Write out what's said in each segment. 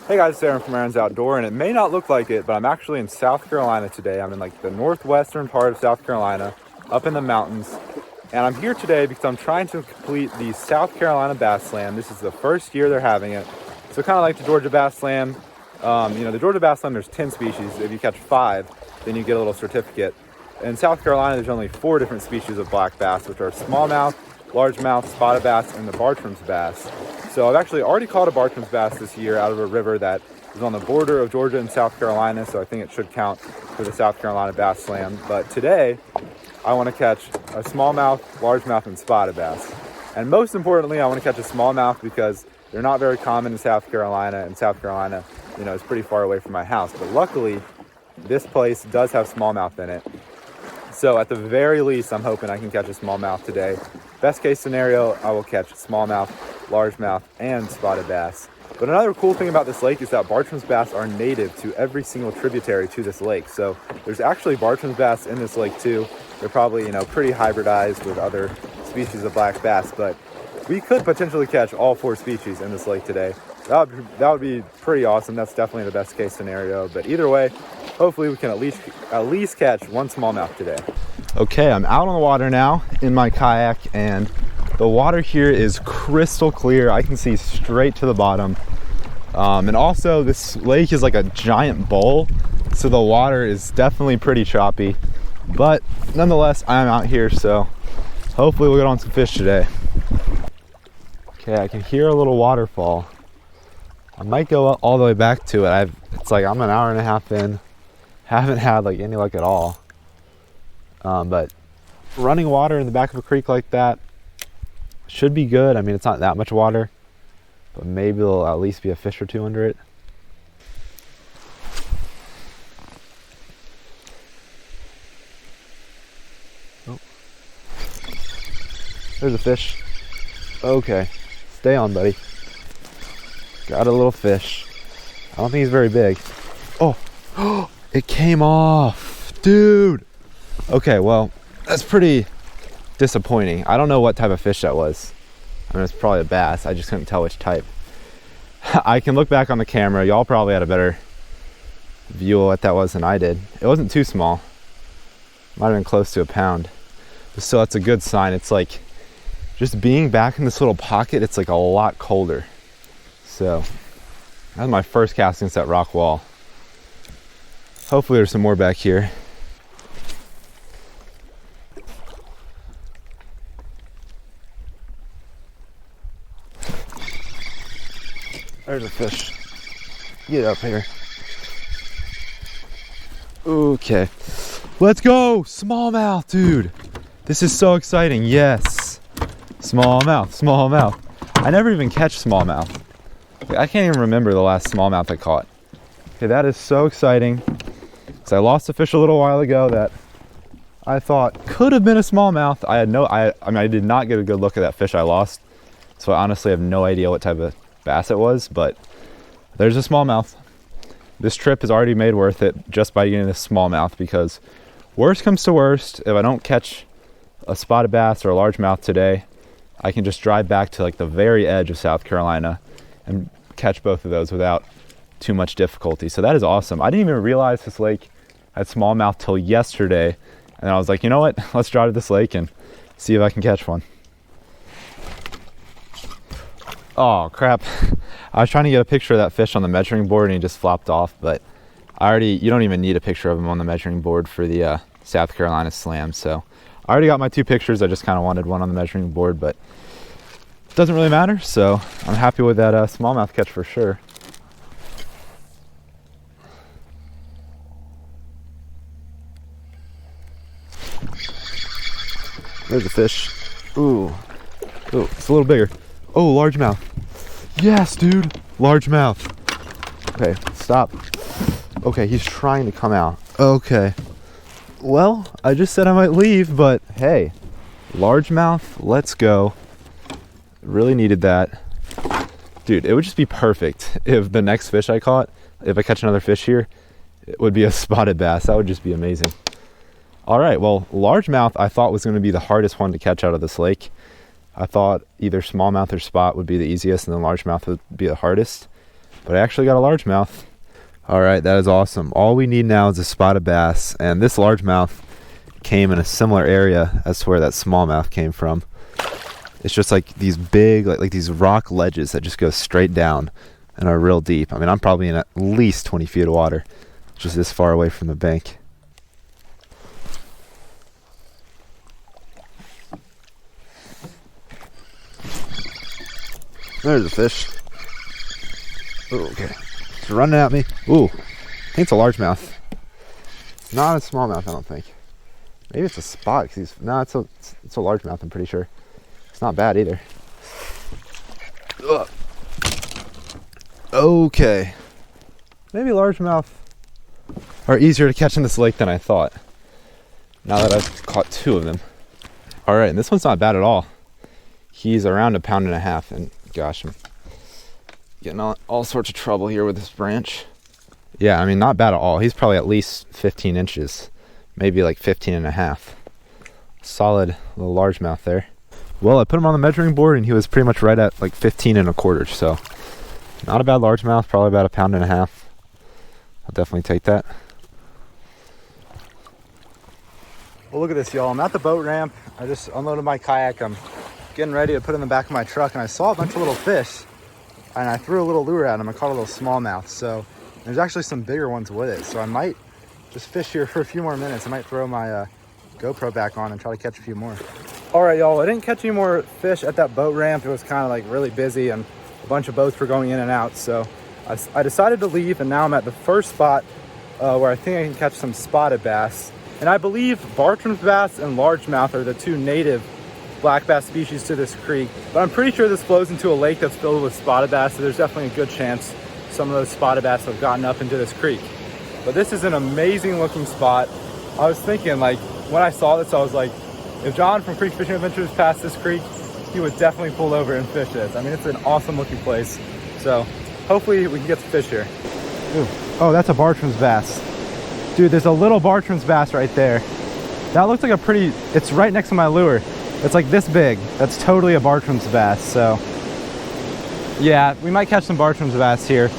Hey guys, it's Aaron from Aaron's Outdoor, and it may not look like it, but I'm actually in South Carolina today. I'm in like the northwestern part of South Carolina, up in the mountains. And I'm here today because I'm trying to complete the South Carolina Bass Slam. This is the first year they're having it. So kind of like the Georgia Bass Slam. The Georgia Bass Slam, there's 10 species. If you catch 5, then you get a little certificate. In South Carolina, there's only 4 different species of black bass, which are smallmouth, largemouth, spotted bass, and the Bartram's bass. So I've actually already caught a Bartram's bass this year out of a river that is on the border of Georgia and South Carolina, so I think it should count for the South Carolina Bass Slam. But today, I want to catch a smallmouth, largemouth, and spotted bass. And most importantly, I want to catch a smallmouth because they're not very common in South Carolina, and South Carolina, is pretty far away from my house. But luckily, this place does have smallmouth in it. So at the very least, I'm hoping I can catch a smallmouth today. Best case scenario, I will catch smallmouth, largemouth, and spotted bass. But another cool thing about this lake is that Bartram's bass are native to every single tributary to this lake. So there's actually Bartram's bass in this lake too. They're probably, pretty hybridized with other species of black bass, but we could potentially catch all 4 species in this lake today. That would be pretty awesome. That's definitely the best case scenario. But either way, hopefully we can at least catch one smallmouth today. Okay, I'm out on the water now in my kayak, and the water here is crystal clear. I can see straight to the bottom. And also this lake is like a giant bowl, so the water is definitely pretty choppy. But nonetheless, I'm out here, so hopefully we'll get on some fish today. Okay, I can hear a little waterfall. I might go all the way back to it. It's like I'm an hour and a half in. Haven't had like any luck at all. But running water in the back of a creek like that should be good. I mean, it's not that much water, but maybe there'll at least be a fish or 2 under it. Oh, there's a fish. Okay, stay on, buddy. Got a little fish. I don't think he's very big. Oh, it came off, dude. Okay, well, that's pretty disappointing. I don't know what type of fish that was. I mean, it's probably a bass. I just couldn't tell which type. I can look back on the camera. Y'all probably had a better view of what that was than I did. It wasn't too small. Might have been close to a pound. But still, that's a good sign. It's like, just being back in this little pocket, it's like a lot colder. So, that was my first cast against that rock wall. Hopefully there's some more back here. There's a fish. Get up here. Okay. Let's go! Smallmouth, dude! This is so exciting. Yes! Smallmouth, smallmouth. I never even catch smallmouth. I can't even remember the last smallmouth I caught. Okay, that is so exciting. So I lost a fish a little while ago that I thought could have been a smallmouth. I did not get a good look at that fish I lost. So I honestly have no idea what type of bass it was, but there's a smallmouth. This trip is already made worth it just by getting this smallmouth, because worst comes to worst, if I don't catch a spotted bass or a largemouth today, I can just drive back to like the very edge of South Carolina and catch both of those without too much difficulty. So that is awesome. I didn't even realize this lake had smallmouth till yesterday, and I was like, you know what, let's drive to this lake and see if I can catch one. Oh crap, I was trying to get a picture of that fish on the measuring board and he just flopped off, but you don't even need a picture of him on the measuring board for the South Carolina Slam. So I already got my 2 pictures. I just kind of wanted one on the measuring board, but it doesn't really matter. So I'm happy with that smallmouth catch for sure. There's a fish. Ooh, it's a little bigger. Oh, largemouth. Yes, dude, largemouth. Okay, stop. Okay, he's trying to come out. Okay. Well, I just said I might leave, but hey, largemouth, let's go. Really needed that. Dude, it would just be perfect if the next fish I caught, if I catch another fish here, it would be a spotted bass. That would just be amazing. All right, well, largemouth I thought was going to be the hardest one to catch out of this lake. I thought either smallmouth or spot would be the easiest, and then largemouth would be the hardest. but I actually got a largemouth. All right, that is awesome. All we need now is a spotted bass, and this largemouth came in a similar area as to where that smallmouth came from. It's just like these big, like these rock ledges that just go straight down and are real deep. I mean, I'm probably in at least 20 feet of water, just this far away from the bank. There's a fish. Oh, okay. It's running at me. Ooh, I think it's a largemouth. Not a smallmouth, I don't think. Maybe it's a spot. It's a largemouth, I'm pretty sure. It's not bad either. Ugh. Okay. Maybe largemouth are easier to catch in this lake than I thought, now that I've caught 2 of them. All right, and this one's not bad at all. He's around 1.5 pounds, and gosh, I'm getting all sorts of trouble here with this branch. Yeah, I mean, not bad at all. He's probably at least 15 inches, maybe like 15.5. Solid little largemouth there. Well, I put him on the measuring board and he was pretty much right at like 15.25, so not a bad largemouth, probably about 1.5 pounds. I'll definitely take that. Well, look at this, y'all. I'm at the boat ramp. I just unloaded my kayak. I'm getting ready to put it in the back of my truck, and I saw a bunch of little fish, and I threw a little lure at them. I caught a little smallmouth, so there's actually some bigger ones with it, so I might just fish here for a few more minutes. I might throw my GoPro back on and try to catch a few more. All right, y'all, I didn't catch any more fish at that boat ramp. It was kind of like really busy and a bunch of boats were going in and out, so I decided to leave, and now I'm at the first spot where I think I can catch some spotted bass. And I believe Bartram's bass and largemouth are the 2 native black bass species to this creek, but I'm pretty sure this flows into a lake that's filled with spotted bass, so there's definitely a good chance some of those spotted bass have gotten up into this creek. But this is an amazing looking spot. I was thinking, like, when I saw this, I was like, if John from Creek Fishing Adventures passed this creek, he would definitely pull over and fish this. I mean, it's an awesome looking place, so hopefully we can get some fish here. Ooh. Oh, that's a Bartram's bass. Dude, there's a little Bartram's bass right there. That looks like a pretty, it's right next to my lure. It's like this big. That's totally a Bartram's bass, so yeah, we might catch some Bartram's bass here.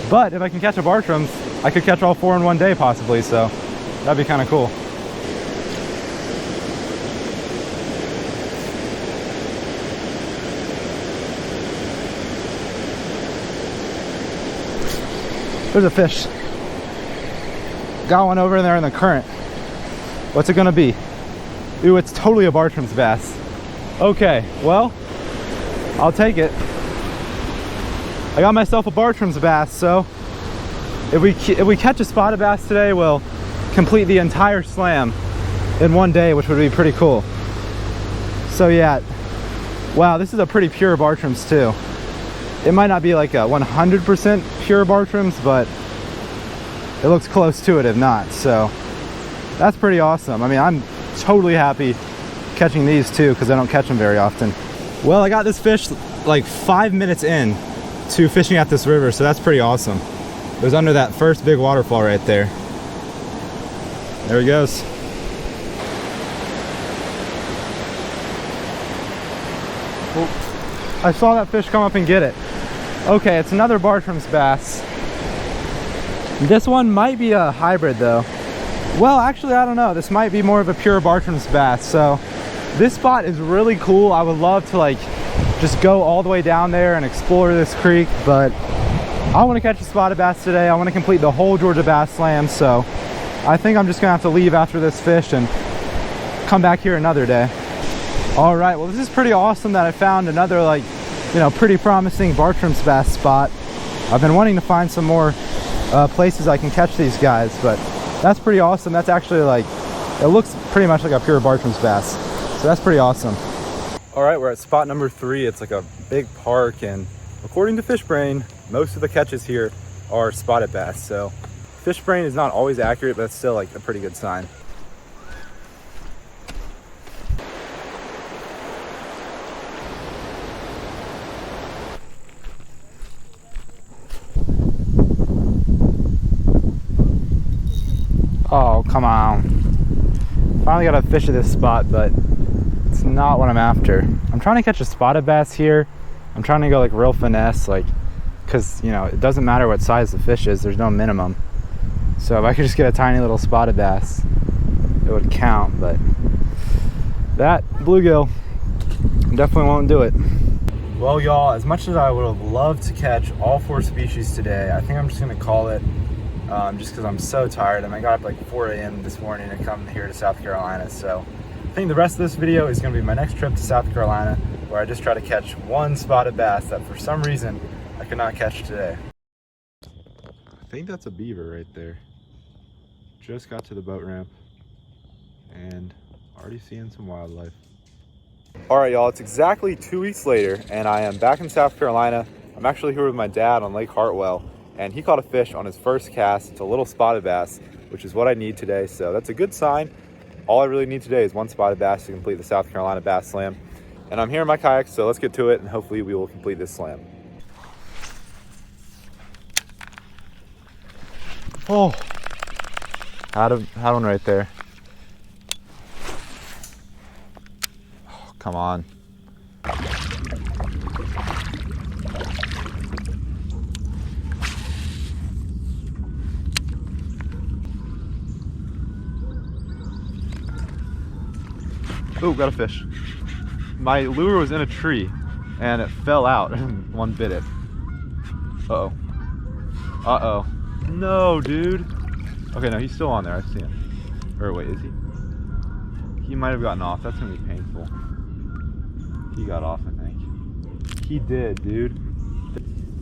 But if I can catch a Bartram's, I could catch all 4 in one day possibly, so that'd be kind of cool. There's a fish. Got one over there in the current. What's it gonna be? Ooh, it's totally a Bartram's bass. Okay, well, I'll take it. I got myself a Bartram's bass, so if we catch a spotted bass today, we'll complete the entire slam in one day, which would be pretty cool. So yeah, wow, this is a pretty pure Bartram's too. It might not be like a 100% pure Bartram's, but it looks close to it if not, so that's pretty awesome. I mean, I'm totally happy catching these too, because I don't catch them very often. Well, I got this fish like 5 minutes in to fishing at this river, so that's pretty awesome. It was under that first big waterfall right there. There he goes. Oh, I saw that fish come up and get it. Okay, it's another Bartram's bass. This one might be a hybrid though. Well, actually, I don't know. This might be more of a pure Bartram's bass. So this spot is really cool. I would love to like just go all the way down there and explore this creek, but I want to catch a spotted bass today. I want to complete the whole Georgia Bass Slam, so I think I'm just gonna have to leave after this fish and come back here another day. All right, well, this is pretty awesome that I found another, like, you know, pretty promising Bartram's bass spot. I've been wanting to find some more places I can catch these guys, but that's pretty awesome. That's actually like, it looks pretty much like a pure Bartram's bass, so that's pretty awesome. All right, we're at spot number 3. It's like a big park, and according to FishBrain, most of the catches here are spotted bass. So FishBrain is not always accurate, but it's still like a pretty good sign. Oh, come on. Finally got a fish at this spot, but it's not what I'm after. I'm trying to catch a spotted bass here. I'm trying to go like real finesse, like because, you know, it doesn't matter what size the fish is. There's no minimum. So if I could just get a tiny little spotted bass, it would count. But that bluegill definitely won't do it. Well, y'all, as much as I would have loved to catch all 4 species today, I think I'm just gonna call it, just because I'm so tired. And I got up like 4 a.m. this morning to come here to South Carolina. So I think the rest of this video is gonna be my next trip to South Carolina, where I just try to catch 1 spotted bass that for some reason I could not catch today. I think that's a beaver right there. Just got to the boat ramp and already seeing some wildlife. All right, y'all, it's exactly 2 weeks later and I am back in South Carolina. I'm actually here with my dad on Lake Hartwell, and he caught a fish on his first cast. It's a little spotted bass, which is what I need today. So that's a good sign. All I really need today is 1 spotted bass to complete the South Carolina Bass Slam. And I'm here in my kayak, so let's get to it and hopefully we will complete this slam. Oh, had one right there. Oh, come on. Oh, got a fish. My lure was in a tree and it fell out and one bit it. Uh-oh. Uh-oh. No, dude. Okay, no, he's still on there. I see him. Or wait, is he? He might have gotten off. That's gonna be painful. He got off, I think. He did, dude.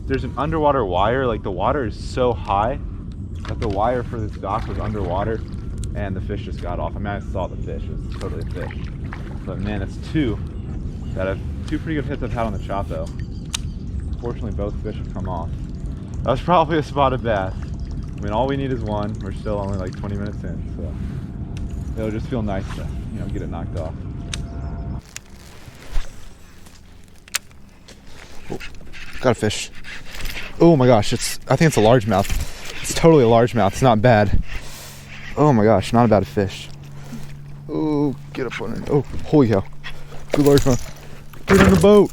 There's an underwater wire. Like, the water is so high that the wire for this dock was underwater and the fish just got off. I mean, I saw the fish. It was totally a fish. But man, it's 2 pretty good hits I've had on the chop though. Fortunately, both fish have come off. That was probably a spotted bass. I mean, all we need is 1. We're still only like 20 minutes in, so it'll just feel nice to, you know, get it knocked off. Oh, got a fish. Oh my gosh, I think it's a largemouth. It's totally a largemouth. It's not bad. Oh my gosh, not a bad fish. Oh, get up on it. Oh, holy cow. Good largemouth. Get on the boat.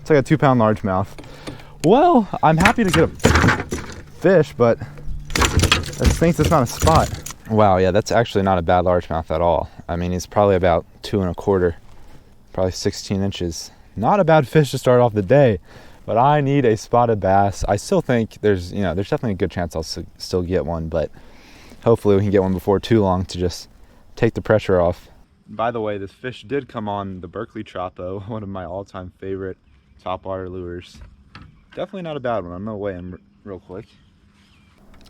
It's like a 2-pound largemouth. Well, I'm happy to get a fish, but it thinks it's not a spot. Wow, yeah, that's actually not a bad largemouth at all. I mean, he's probably about 2 1/4, probably 16 inches. Not a bad fish to start off the day, but I need a spotted bass. I still think there's definitely a good chance I'll still get one, but hopefully we can get one before too long to just take the pressure off. By the way, this fish did come on the Berkeley Chopo, one of my all-time favorite topwater lures. Definitely not a bad one. I'm gonna weigh him real quick.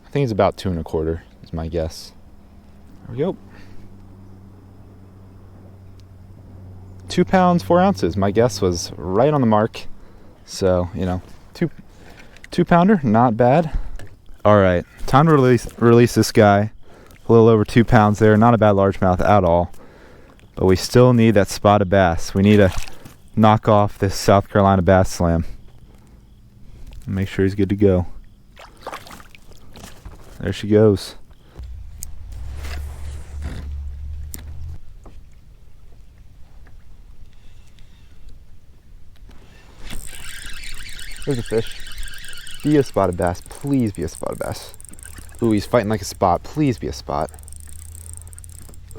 I think he's about 2 1/4 is my guess. There we go. 2 pounds 4 ounces. My guess was right on the mark. So, you know, two pounder, not bad. All right, time to release this guy. A little over 2 pounds there. Not a bad largemouth at all. But we still need that spotted bass. We need to knock off this South Carolina Bass Slam. Make sure he's good to go. There she goes. There's a fish. Be a spotted bass. Please be a spotted bass. Ooh, he's fighting like a spot. Please be a spot.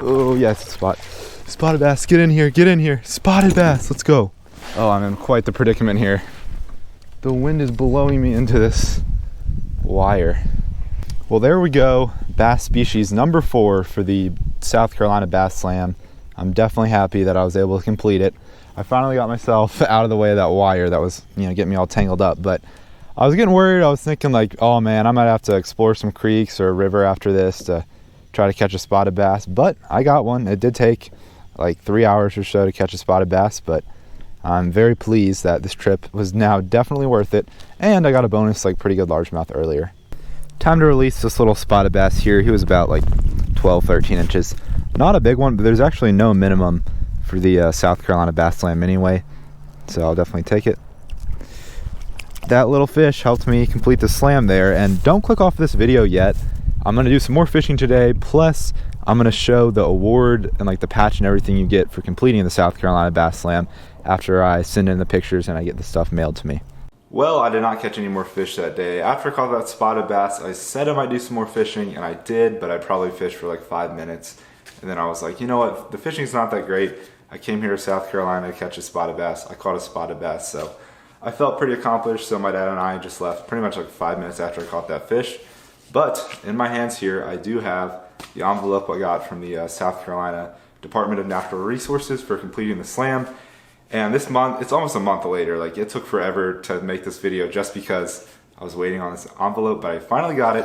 Oh, yes, it's a spot. Spotted bass, get in here, get in here. Spotted bass, let's go. Oh, I'm in quite the predicament here. The wind is blowing me into this wire. Well, there we go. Bass species number 4 for the South Carolina Bass Slam. I'm definitely happy that I was able to complete it. I finally got myself out of the way of that wire that was, getting me all tangled up. But I was getting worried. I was thinking like, oh man, I might have to explore some creeks or a river after this to try to catch a spotted bass. But I got one. It did take like 3 hours or so to catch a spotted bass, but I'm very pleased that this trip was now definitely worth it. And I got a bonus, like pretty good largemouth earlier. Time to release this little spotted bass here. He was about like 12, 13 inches. Not a big one, but there's actually no minimum for the South Carolina Bass Slam anyway. So I'll definitely take it. That little fish helped me complete the slam there. And don't click off this video yet. I'm going to do some more fishing today. Plus, I'm going to show the award and like the patch and everything you get for completing the South Carolina Bass Slam after I send in the pictures and I get the stuff mailed to me. Well, I did not catch any more fish that day. After I caught that spotted bass, I said I might do some more fishing, and I did, but I probably fished for like 5 minutes. And then I was like, you know what, the fishing's not that great. I came here to South Carolina to catch a spotted bass. I caught a spotted bass, so I felt pretty accomplished. So my dad and I just left pretty much like 5 minutes after I caught that fish. But in my hands here, I do have the envelope I got from the South Carolina Department of Natural Resources for completing the slam. And this month, it's almost a month later. Like, it took forever to make this video just because I was waiting on this envelope, but I finally got it.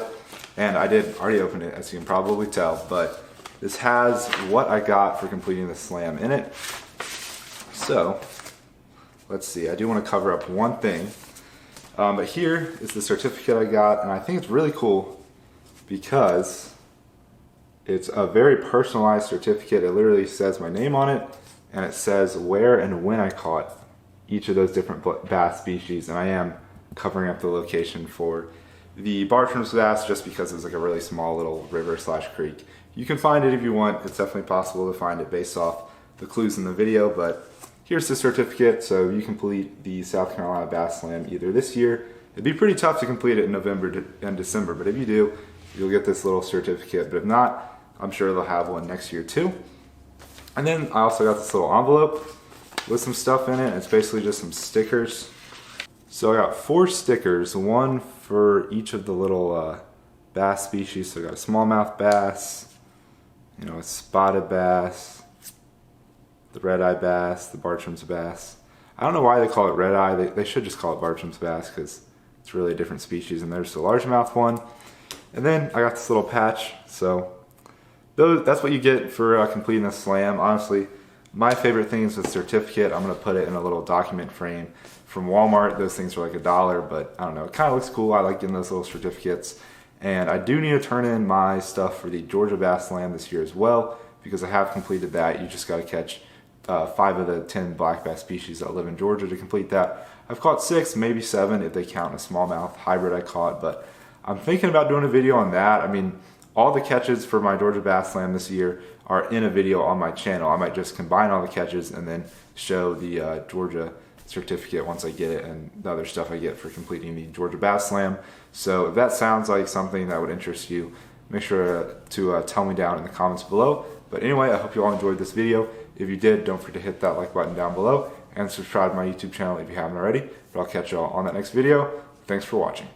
And I did already open it, as you can probably tell, but this has what I got for completing the slam in it. So let's see, I do want to cover up one thing. But here is the certificate I got, and I think it's really cool because it's a very personalized certificate. It literally says my name on it, and it says where and when I caught each of those different bass species, and I am covering up the location for the Bartram's bass just because it's like a really small little river / creek. You can find it if you want. It's definitely possible to find it based off the clues in the video, but here's the certificate. So you complete the South Carolina Bass Slam either this year. It'd be pretty tough to complete it in November and December, but if you do, you'll get this little certificate. But if not, I'm sure they'll have one next year too. And then I also got this little envelope with some stuff in it. It's basically just some stickers. So I got 4 stickers, one for each of the little bass species. So I got a smallmouth bass, you know, a spotted bass, the red-eye bass, the Bartram's bass. I don't know why they call it red-eye. They should just call it Bartram's bass because it's really a different species. And there's the largemouth one. And then I got this little patch. So that's what you get for completing the slam. Honestly, my favorite thing is the certificate. I'm going to put it in a little document frame from Walmart. Those things are like $1, but I don't know. It kind of looks cool. I like getting those little certificates. And I do need to turn in my stuff for the Georgia Bass Slam this year as well, because I have completed that. You just got to catch 5 of the 10 black bass species that live in Georgia to complete that. I've caught 6, maybe 7 if they count a smallmouth hybrid I caught, but I'm thinking about doing a video on that. I mean, all the catches for my Georgia Bass Slam this year are in a video on my channel. I might just combine all the catches and then show the Georgia certificate once I get it and the other stuff I get for completing the Georgia Bass Slam. So if that sounds like something that would interest you, make sure to tell me down in the comments below. But anyway, I hope you all enjoyed this video. If you did, don't forget to hit that like button down below and subscribe to my YouTube channel if you haven't already. But I'll catch y'all on that next video. Thanks for watching.